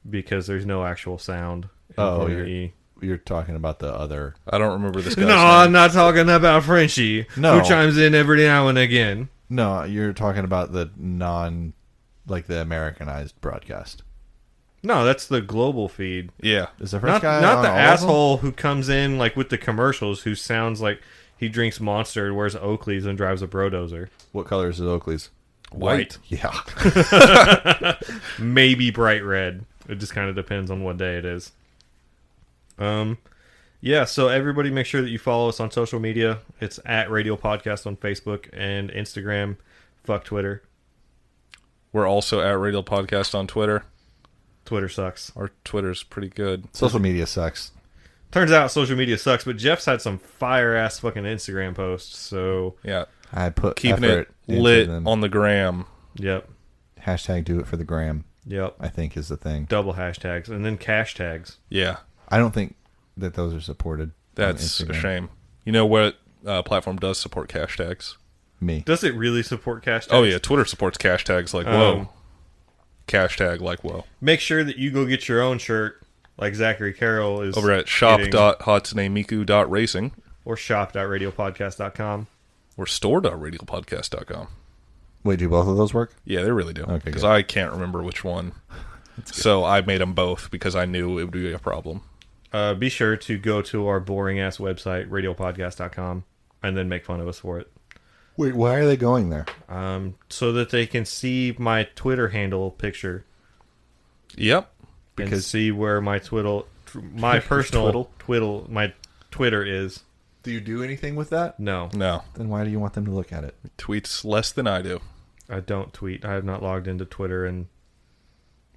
because there's no actual sound. In Formula E. You're talking about the other. I don't remember this guy's No, name. I'm not talking about Frenchie. No. Who chimes in every now and again. No, you're talking about the the Americanized broadcast. No, that's the global feed. Yeah. Is the French Not guy the on all of them? asshole who comes in like with the commercials who sounds like he drinks Monster and wears Oakleys and drives a Brodozer. What color is his Oakley's? White. Yeah. Maybe bright red. It just kind of depends on what day it is. Yeah, so everybody make sure that you follow us on social media. It's at Radial Podcast on Facebook and Instagram. Fuck Twitter. We're also at Radial Podcast on Twitter. Twitter sucks. Our Twitter's pretty good. Social media sucks. Turns out social media sucks, but Jeff's had some fire-ass fucking Instagram posts, so... Yeah. I put Keeping effort it into lit them. on the gram. Yep. Hashtag do it for the gram, Yep. I think is the thing. Double hashtags, and then cash tags. Yeah. I don't think that those are supported. That's on a Instagram. shame. You know what platform does support cash tags? Me. Does it really support cash tags? Oh, yeah. Twitter supports cash tags like, whoa. Cash tag like, whoa. Make sure that you go get your own shirt, like Zachary Carroll is Over at getting, shop.hatsunemiku.racing or shop.radiopodcast.com. or store.radialpodcast.com. Wait, do both of those work? Yeah, they really do. Okay, Because good. I can't remember which one. So I made them both because I knew it would be a problem. Be sure to go to our boring-ass website, radiopodcast.com, and then make fun of us for it. Wait, why are they going there? So that they can see my Twitter handle picture Yep. and Because- see where my my personal my Twitter is. Do you do anything with that? No, No. Then why do you want them to look at it? Tweets less than I do. I don't tweet. I have not logged into Twitter in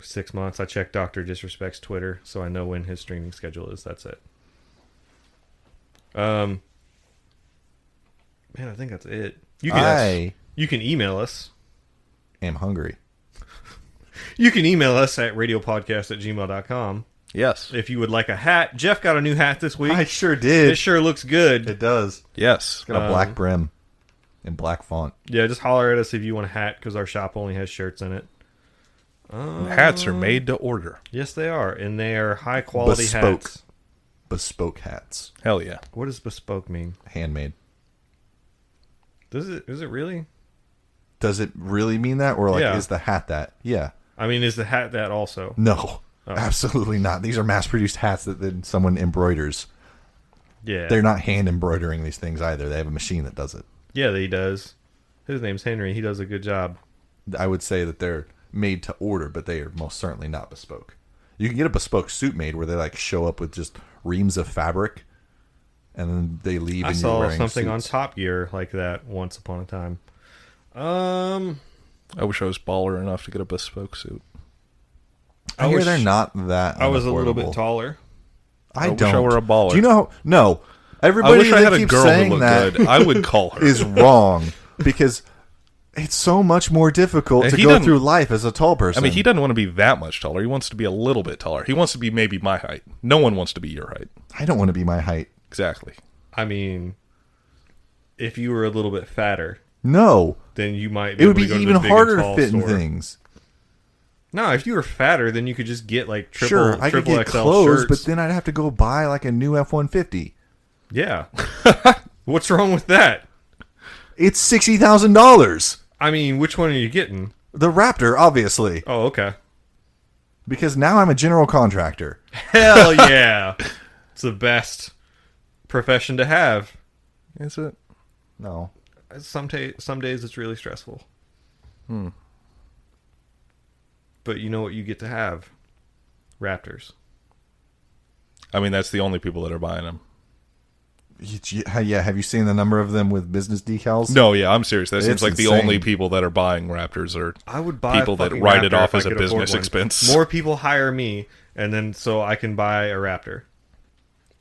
6 months. I check Dr. Disrespect's Twitter, so I know when his streaming schedule is. That's it. Man, I think that's it. You can I you can email us. am hungry. You can email us at radiopodcast@gmail.com Yes. if you would like a hat. Jeff got a new hat this week. I sure did. It sure looks good. It does. Yes. It's got a black brim and black font. Yeah, just holler at us if you want a hat because our shop only has shirts in it. Hats are made to order. Yes, they are, and they are high quality Bespoke. hats. Bespoke hats. Hell yeah. What does bespoke mean? Handmade. Is it really? Does it really mean that? Or like Yeah. is the hat that? Yeah. I mean, is the hat that also? No. Absolutely not. These are mass produced hats that then someone embroiders. Yeah. They're not hand embroidering these things either. They have a machine that does it. Yeah, he does. His name's Henry. He does a good job. I would say that they're made to order, but they are most certainly not bespoke. You can get a bespoke suit made where they like show up with just reams of fabric and then they leave I and you're saw wearing something on suits. Top Gear like that once upon a time. I wish I was baller enough to get a bespoke suit. I hear wish- they're not that I was a little bit unaffordable. taller. I wish don't. I were a baller. Do you know how, no. I Everybody wish I that had a keeps girl who saying looked that good. I would call her. is wrong because It's so much more difficult And to he go doesn't- through life as a tall person. I mean, he doesn't want to be that much taller. He wants to be a little bit taller. He wants to be maybe my height. No one wants to be your height. I don't want to be my height. Exactly. I mean, if you were a little bit fatter, No. then you might be It would able be to go to even the big and harder tall fitting store. things. No, if you were fatter, then you could just get like Sure, I could triple get XL clothes, shirts. but then I'd have to go buy like a new F-150. Yeah. What's wrong with that? It's $60,000. I mean, which one are you getting? The Raptor, obviously, Oh, okay. because now I'm a general contractor. Hell yeah. It's the best profession to have. Is it? No. Some days it's really stressful. But you know what you get to have? Raptors. I mean, that's the only people that are buying them. Yeah, have you seen the number of them with business decals? No, yeah, I'm serious. That seems It's like the insane. only people that are buying Raptors are I would buy people a that fucking write it Raptor off if I as a could afford business one. expense. More people hire me, and then so I can buy a Raptor.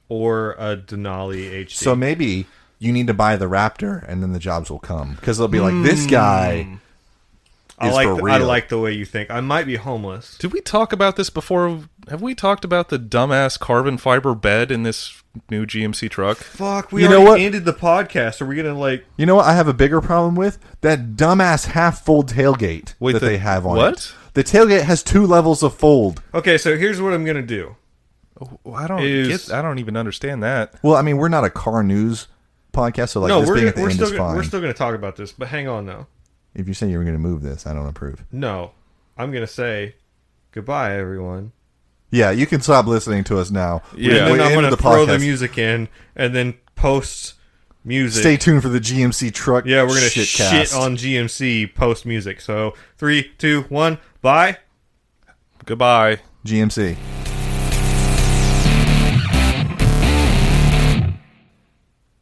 Or a Denali HD. So maybe you need to buy the Raptor, and then the jobs will come. Because they'll be like, this guy I is like for the, real. I like the way you think. I might be homeless. Did we talk about this before? Have we talked about the dumbass carbon fiber bed in this new GMC truck? Fuck, we You know already what? ended the podcast. Are we gonna like? You know what I have a bigger problem with? That dumbass half-fold tailgate Wait, that the- they have on what? it. The tailgate has 2 levels of fold. Okay, so here's what I'm gonna do. I don't Is- I don't even understand that. Well, I mean, we're not a car news podcast, so like No, this being at the we're end still is gonna, fine. we're still gonna talk about this, but hang on though. If you say you were going to move this, I don't approve. No, I'm gonna say goodbye, everyone. Yeah, you can stop listening to us now. Yeah. And We then I'm ended gonna throw the music in, and then post music. Stay tuned for the GMC truck. Yeah, we're gonna shitcast. shit on GMC post music. So 3, 2, 1, bye. Goodbye. GMC.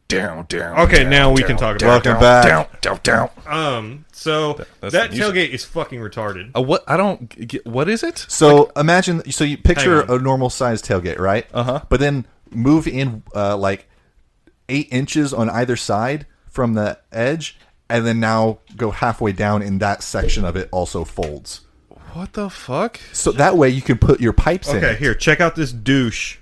Down. Okay, now we can talk about Welcome back. Down. So That's that the music. tailgate is fucking retarded. What? I don't get. What is it? So imagine, so you picture Hang on. a normal sized tailgate, right? Uh-huh. But then move in like 8 inches on either side from the edge, and then now go halfway down, in that section of it also folds. What the fuck? So that way you can put your pipes in. Okay, here, check out this douche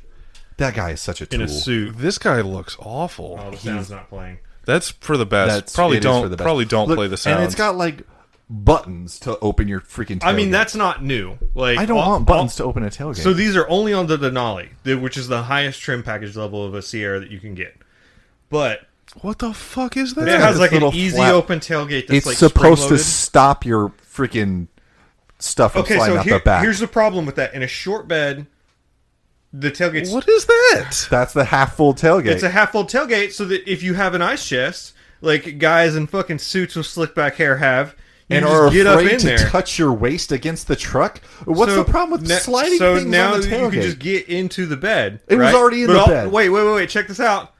That guy is such a in tool. a suit. This guy looks awful. Oh, the sound's not playing. That's for the best. That's- Probably it is for don't. the best. Probably don't Look, play the sound. And it's got like buttons to open your freaking tailgate. I mean, that's not new. Like I don't want buttons to open a tailgate. So these are only on the Denali, which is the highest trim package level of a Sierra that you can get. But What the fuck is that? it has this like an little easy flap. open tailgate that's it's like supposed to spring-loaded. stop your freaking stuff from Okay, sliding so out the back. here's the problem with that. In a short bed, the tailgate's What is that? That's the half full tailgate. it's a half full tailgate, so that if you have an ice chest, like guys in fucking suits with slick back hair have, you and just are get up afraid in to there. touch your waist against the truck. What's So the problem with na- sliding so things now on the you tailgate? can just get into the bed. It was right? already in But the bed. Wait. Check this out.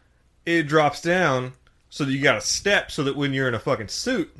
It drops down so that you got a step so that when you're in a fucking suit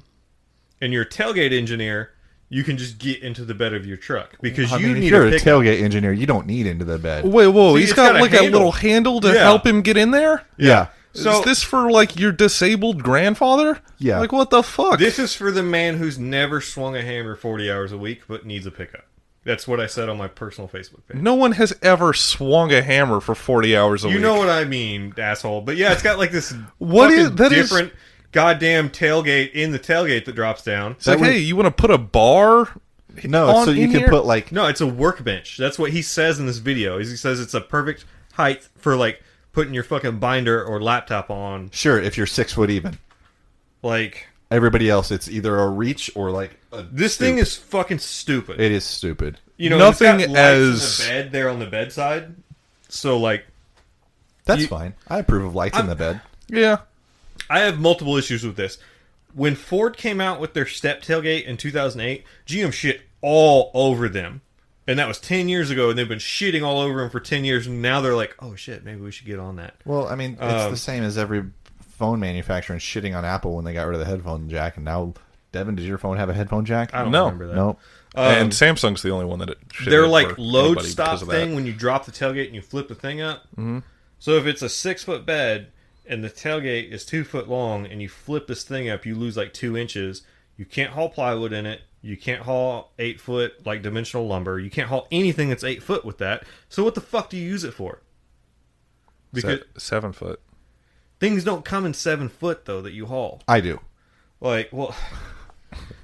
and you're a tailgate engineer, you can just get into the bed of your truck because I you mean, if need you're a a pickup. tailgate engineer, you don't need into the bed. Wait, whoa! See, He's it's got got a like a handle. little handle to Yeah. help him get in there. Yeah. So is this for like your disabled grandfather? Yeah. Like what the fuck? this is for the man who's never swung a hammer 40 hours a week but needs a pickup. That's what I said on my personal Facebook page. No one has ever swung a hammer for 40 hours a week. You know what I mean, asshole. But yeah, it's got like this What is- fucking that is- different goddamn tailgate in the tailgate that drops down. It's like, hey, you want to put a bar? No, on so you in can here? put like No, it's a workbench. That's what he says in this video. He says it's a perfect height for like putting your fucking binder or laptop on. sure if you're 6 foot even. Like Everybody else, it's either a reach or like a this thing is fucking stupid. It is stupid. You know, nothing it's got lights as- in the bed there on the bedside. So like, That's You- fine. I approve of lights in the bed. Yeah. I have multiple issues with this. When Ford came out with their step tailgate in 2008, GM shit all over them. And that was 10 years ago, and they've been shitting all over them for 10 years, and now they're like, oh shit, maybe we should get on that. Well, I mean, it's the same as every phone manufacturer shitting on Apple when they got rid of the headphone jack. And now, Devin, does your phone have a headphone jack? I don't No. remember that. No. And Samsung's the only one that it Their shitted like for load anybody stop because of that. thing when you drop the tailgate and you flip the thing up. Mm-hmm. So if it's a 6 foot bed and the tailgate is 2 foot long and you flip this thing up, you lose like 2 inches. You can't haul plywood in it. You can't haul 8-foot like dimensional lumber. You can't haul anything that's 8 foot with that. So what the fuck do you use it for? Because 7 foot. things don't come in 7 foot though that you haul. I do. Like, well,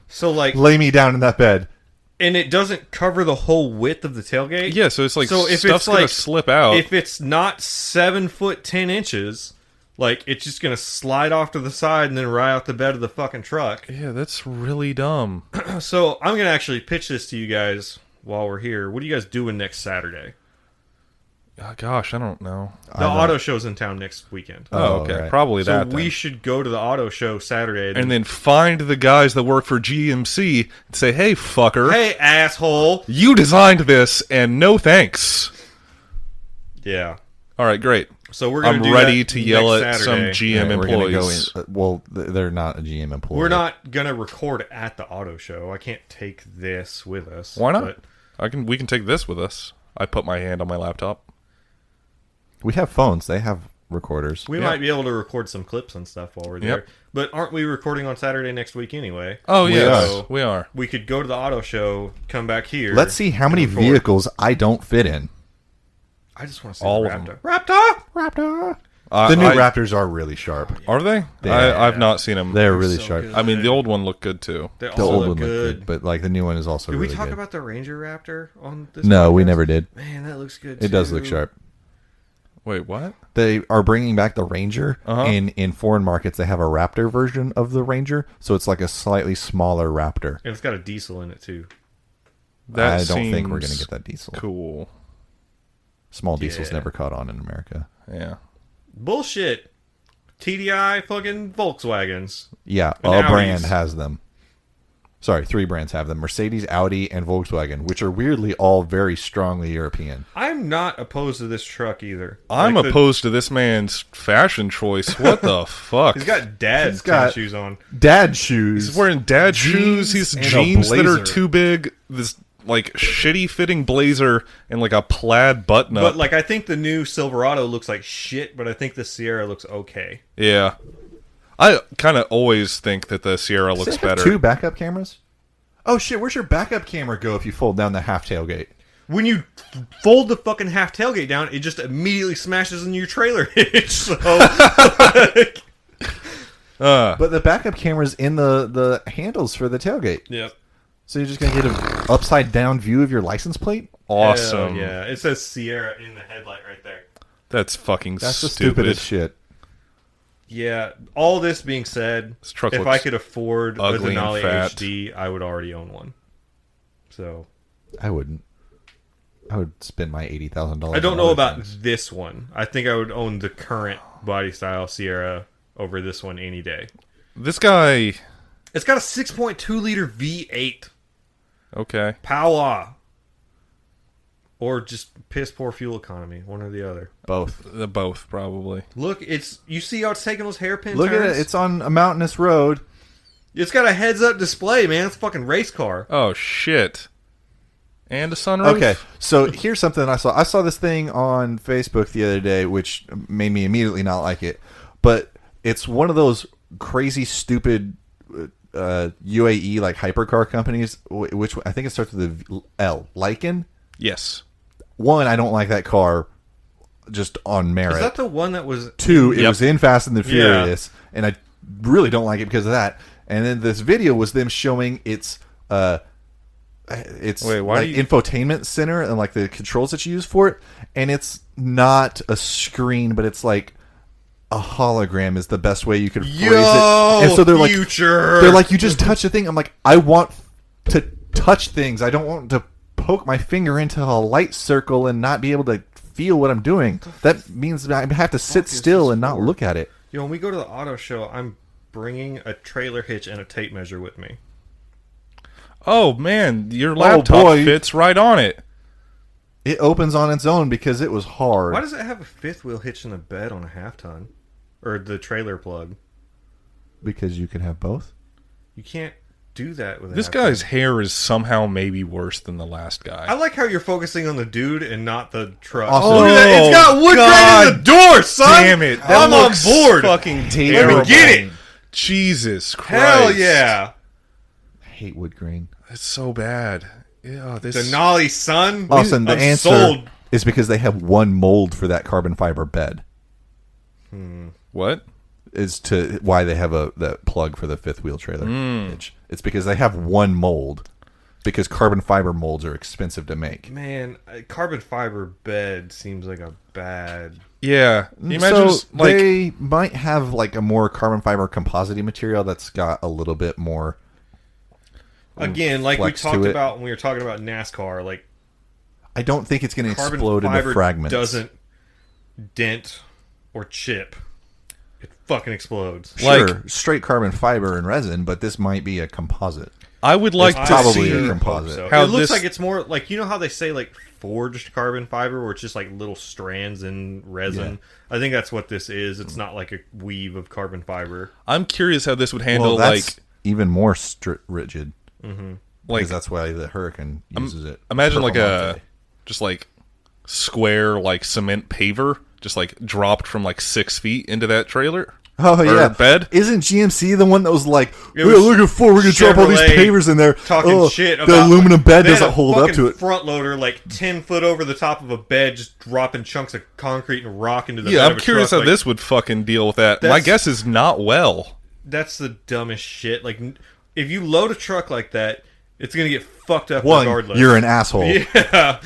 so like, Lay me down in that bed. and it doesn't cover the whole width of the tailgate. Yeah, so it's like So if stuff's it's gonna like slip out. If it's not 7 foot 10 inches, like it's just gonna slide off to the side and then right out the bed of the fucking truck. Yeah, that's really dumb. So I'm gonna actually pitch this to you guys while we're here. What are you guys doing next Saturday? Gosh, I don't know. The auto show's in town next weekend. Oh, okay. right. Probably So that. we then. should go to the auto show Saturday. And then find the guys that work for GMC and say, hey, fucker, hey, asshole. you designed this, and no thanks. Yeah. All right, great. So we're gonna I'm do ready that to yell next at some Saturday. GM We're gonna employees. go in, well, they're not a GM employee. We're not gonna record at the auto show. I can't take this with us. Why not? But We can take this with us. I put my hand on my laptop. We have phones. They have recorders. we Yeah. might be able to record some clips and stuff while we're there. Yep. But aren't we recording on Saturday next week anyway? Oh, We yes, are. we are. We could go to the auto show, come back here. Let's see how many and record. vehicles I don't fit in. I just want to see All the of them. Raptor. Raptor. The new Raptors are really sharp. Are they? Yeah. I've not seen them. They're really so sharp. good. I mean, the old one looked good, too. They The all old look one looked good. good, but like the new one is also Did really we talk good. about the Ranger Raptor on this? No, we podcast? never did. Man, that looks good. It does look too. sharp. Wait, what? They are bringing back the Ranger. Uh-huh. In foreign markets, they have a Raptor version of the Ranger, so it's like a slightly smaller Raptor. And it's got a diesel in it too. That I don't think we're seems going to get that diesel. Cool. Small diesels Yeah. never caught on in America. Yeah. Bullshit. TDI fucking Volkswagens. Yeah, And a Audis. brand has them. Sorry, 3 brands have them. Mercedes, Audi, and Volkswagen, which are weirdly all very strongly European. I'm not opposed to this truck either. I'm Like opposed to this man's fashion choice. What the fuck? He's got dad's He's got- tennis shoes on. Dad shoes. He's wearing dad shoes. He's and a jeans that are blazer. too big. This like shitty fitting blazer and like a plaid button up. But like, I think the new Silverado looks like shit, but I think the Sierra looks okay. Yeah. I kind of always think that the Sierra Does looks it have better. 2 backup cameras? Oh shit, where's your backup camera go if you fold down the half tailgate? When you fold the fucking half tailgate down, it just immediately smashes in your trailer hitch. So, like, But the backup camera's in the handles for the tailgate. yep. So you're just going to get an upside down view of your license plate? Awesome. Hell yeah, it says Sierra in the headlight right there. That's fucking That's the stupid. stupidest shit. Yeah. All this being said, This truck if looks I could afford a ugly and Denali fat. HD, I would already own one. So I wouldn't. I would spend my $80,000. I don't on know other about things. this one. I think I would own the current body style Sierra over this one any day. This guy. It's got a 6.2 liter V8 Okay. power, or just piss poor fuel economy, one or the other. Both. Both probably. Look, you see how it's taking those hairpin Look turns? at it. It's on a mountainous road. It's got a heads-up display, man. It's a fucking race car. Oh shit. And a sunroof. Okay, so here's something I saw. I saw this thing on Facebook the other day, which made me immediately not like it. But it's one of those crazy, stupid UAE like hypercar companies, which I think it starts with a L. Lycan. Yes. One, I don't like that car, just on merit. Is that the one that was... 2, it Yep. was in Fast and the Yeah. Furious, and I really don't like it because of that. And then this video was them showing its Wait, why like do you- infotainment center and like the controls that you use for it, and it's not a screen, but it's like a hologram is the best way you could phrase it. And so they're future. like, you just touch the thing. I'm like, I want to touch things. I don't want to poke my finger into a light circle and not be able to feel what I'm doing. That means that I have to sit is still this and not for? look at it. Yo, when we go to the auto show, I'm bringing a trailer hitch and a tape measure with me. Oh man, your laptop boy. fits right on it. It opens on its own because it was hard. Why does it have a fifth wheel hitch in the bed on a half ton? Or the trailer plug? Because you can have both. You can't do that with a This half guy's ton. hair is somehow maybe worse than the last guy. I like how you're focusing on the dude and not the truck. Also- Look at that. It's got wood grain in the door, son. Damn it! I'm on looks board. Fucking Let me terrible. get it. Jesus Christ! Hell yeah. hate wood grain. It's so bad. Yeah, this Denali, son. Austin, the I'm answer sold. is because they have one mold for that carbon fiber bed. what? Is to why they have that plug for the fifth wheel trailer hitch. It's because they have one mold. Because carbon fiber molds are expensive to make. Man, a carbon fiber bed seems like a bad... Yeah. You imagine So just, like they might have like a more carbon fiber composite material that's got a little bit more. Again, like we flex to talked it. about when we were talking about NASCAR, like I don't think it's going to carbon explode into fiber fragments. doesn't dent or chip. It fucking explodes. Sure, like- straight carbon fiber and resin, but this might be a composite. I would like It's to probably see a composite. So. how It looks this- like it's more like, you know how they say like forged carbon fiber, where it's just like little strands in resin. I think that's what this is. It's not like a weave of carbon fiber. I'm curious how this would handle Well, that's like even more rigid. like Because that's why the Hurricane uses it. imagine like Performante. just like square like cement paver just like dropped from like 6 feet into that trailer. Oh yeah, bed. Isn't GMC the one that was like, It we're was looking for? We're gonna drop all these Chevrolet pavers in there. Talking Oh, shit the about aluminum bed they had doesn't a hold up fucking to it. Front loader like 10 foot over the top of a bed, just dropping chunks of concrete and rock into the Yeah, bed I'm of a curious truck. how Like, this would fucking deal with that. My That's- guess is not well. That's the dumbest shit. Like, if you load a truck like that, it's gonna get fucked up One, regardless. you're an asshole. Yeah.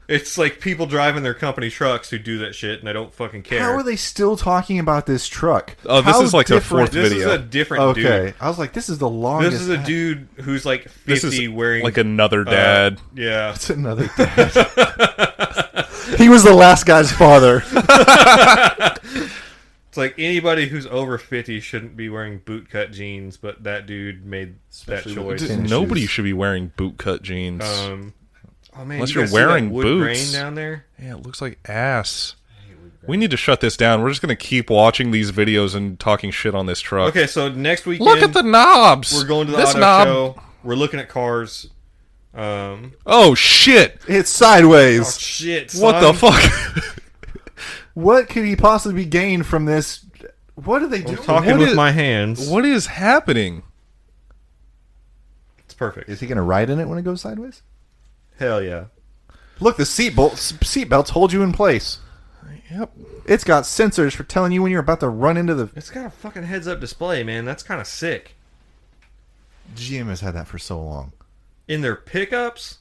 It's like people driving their company trucks who do that shit and they don't fucking care. How are they still talking about this truck? Oh, this How is like their different- fourth This video. is a different Okay, dude. I was like, this is the longest. This is a dude who's like 50 This is wearing like another dad. yeah. It's another dad. He was the last guy's father. It's like anybody who's over 50 shouldn't be wearing bootcut jeans, but that dude made Especially that with choice. the tennis Nobody shoes. should be wearing bootcut jeans. Oh man, Unless you you're guys see that wearing wood boots. grain down there. Yeah, it looks like ass. We need to shut this down. We're just going to keep watching these videos and talking shit on this truck. Okay, so next weekend Look at the knobs. we're going to the this auto knob. show. We're looking at cars. Oh shit! It's sideways. Oh shit! What the son. fuck? What could he possibly gain from this? What are they doing? I'm talking What with is- my hands. What is happening? It's perfect. Is he going to ride in it when it goes sideways? Hell yeah. Look, the seatbelts hold you in place. Yep. It's got sensors for telling you when you're about to run into the. It's got a fucking heads-up display, man. That's kind of sick. GM has had that for so long. In their pickups,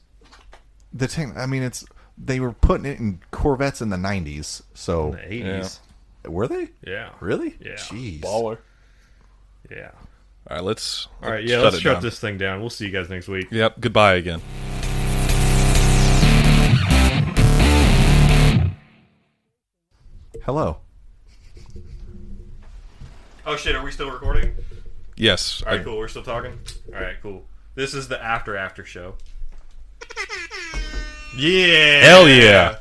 I mean, they were putting it in Corvettes in the 90s. So in the 80s. were they? Yeah. Really? Yeah. Jeez. Yeah. All right, let's. All right, yeah, let's it shut down. this thing down. We'll see you guys next week. Yep. Goodbye again. Hello. Oh shit, are we still recording? Yes. All right, cool. We're still talking. All right, cool. This is the after show. Yeah. Hell yeah.